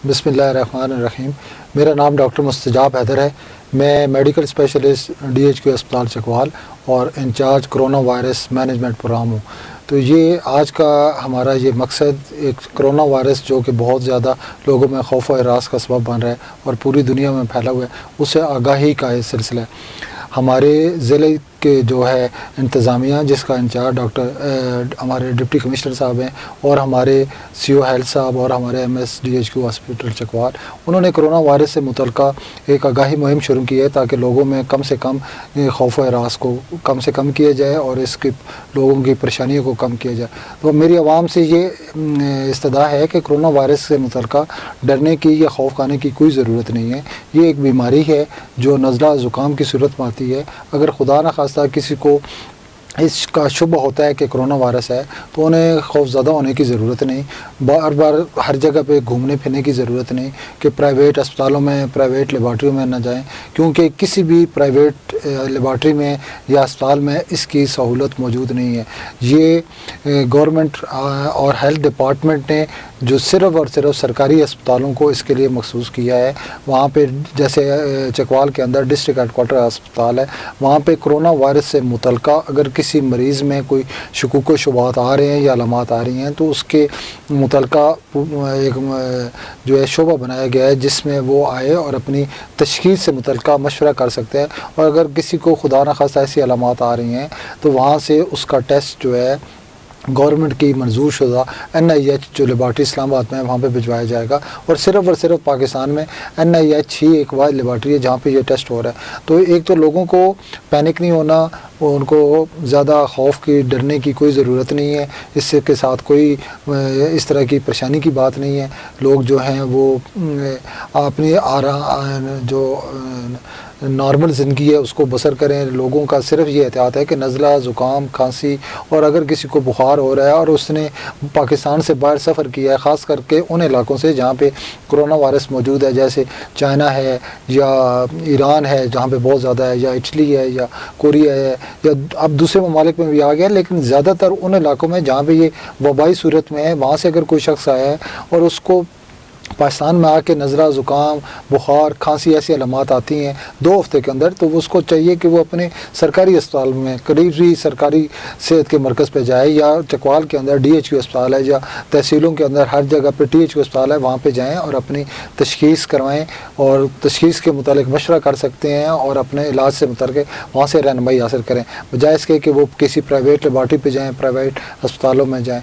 बिस्मिल्लाहिर्रहमानिर्रहीम। मेरा नाम डॉक्टर मुस्तजाब हैदर है। मैं मेडिकल स्पेशलिस्ट DHQ अस्पताल चकवाल और incharge coronavirus management programme हूँ। तो ये आज का हमारा ये मकसद एक कोरोना वायरस जो कि बहुत ज़्यादा लोगों में खौफ और हरास का सबब बन रहा है और पूरी दुनिया में फैला हुआ है, उससे आगाही का ये सिलसिला है। हमारे ज़िले के जो है इंतज़ामिया जिसका इंचार्ज डॉक्टर हमारे डिप्टी कमिश्नर साहब हैं और हमारे CO हेल्थ साहब और हमारे MS DHQ हॉस्पिटल चकवाल, उन्होंने कोरोना वायरस से मुतल्लिका एक आगाही मुहिम शुरू की है ताकि लोगों में कम से कम खौफ व हरास को कम से कम किया जाए और इसकी लोगों की परेशानियों को कम किया जाए। तो मेरी आवाम से ये इस्तदा है कि कोरोना वायरस से मुतल्लिका डरने की या खौफ खाने की कोई ज़रूरत नहीं है। ये एक बीमारी है जो नज़ला ज़ुकाम की सूरत में आती है। अगर खुदा न खास्ता किसी को इसका शुबा होता है कि कोरोना वायरस है तो उन्हें खौफज़दा होने की ज़रूरत नहीं, बार बार हर जगह पे घूमने फिरने की ज़रूरत नहीं कि प्राइवेट अस्पतालों में प्राइवेट लेबॉर्ट्री में न जाएं, क्योंकि किसी भी प्राइवेट लेबॉर्ट्री में या अस्पताल में इसकी सहूलत मौजूद नहीं है। ये गवर्नमेंट और हेल्थ डिपार्टमेंट ने जो सिर्फ़ और सिर्फ सरकारी अस्पतालों को इसके लिए मखसूस किया है। वहाँ पे जैसे चकवाल के अंदर डिस्ट्रिक्ट हेडकोार्टर अस्पताल है, वहाँ पे कोरोना वायरस से मुतल्लिका अगर किसी मरीज़ में कोई शकूक व शुबात आ रहे हैं या अलामात आ रही हैं तो उसके मुतल्लिका एक जो है शोबा बनाया गया है जिसमें वो आए और अपनी तशख़ीस से मुतल्लिका मशवरा कर सकते हैं। और अगर किसी को खुदा न खास्ता ऐसी अलामात आ रही हैं तो वहाँ से उसका टेस्ट जो है गवर्नमेंट की मंजूर शुदा NIH जो लेबॉर्ट्री इस्लामाबाद में है वहाँ पे भिजवाया जाएगा। और सिर्फ़ पाकिस्तान में NIH ही एक वाइड लेबॉर्ट्री है जहाँ पे ये टेस्ट हो रहा है। तो एक तो लोगों को पैनिक नहीं होना, उनको ज़्यादा खौफ की डरने की कोई ज़रूरत नहीं है। इससे के साथ कोई इस तरह की परेशानी की बात नहीं है। लोग जो हैं वो अपनी जो नॉर्मल ज़िंदगी है उसको बसर करें। लोगों का सिर्फ ये एहतियात है कि नज़ला ज़ुकाम खांसी और अगर किसी को बुखार हो रहा है और उसने पाकिस्तान से बाहर सफ़र किया है, ख़ास करके उन इलाकों से जहाँ पे कोरोना वायरस मौजूद है, जैसे चाइना है या ईरान है जहाँ पे बहुत ज़्यादा है, या इटली है या कोरिया है, या अब दूसरे ममालिक में भी आ गया, लेकिन ज़्यादातर उन इलाकों में जहाँ पे ये वबाई सूरत में है, वहाँ से अगर कोई शख्स आया है और उसको पाकिस्तान में आके नज़ला ज़ुकाम बुखार खांसी ऐसी अलामात आती हैं 2 हफ्ते के अंदर, तो उसको चाहिए कि वो अपने सरकारी अस्पताल में करीबी सरकारी सेहत के मरकज़ पे जाए, या चकवाल के अंदर DHQ अस्पताल है या तहसीलों के अंदर हर जगह पे DHQ अस्पताल है, वहाँ पे जाएं और अपनी तशख़ीस करवाएं और तशख़ीस के मुतालिक मशवरा कर सकते हैं और अपने इलाज से मुतल्लिक़ वहाँ से रहनुमाई हासिल करें, बजाय इसके कि वो किसी प्राइवेट लेबॉर्ट्री पे जाएँ, प्राइवेट अस्पतालों में जाएँ।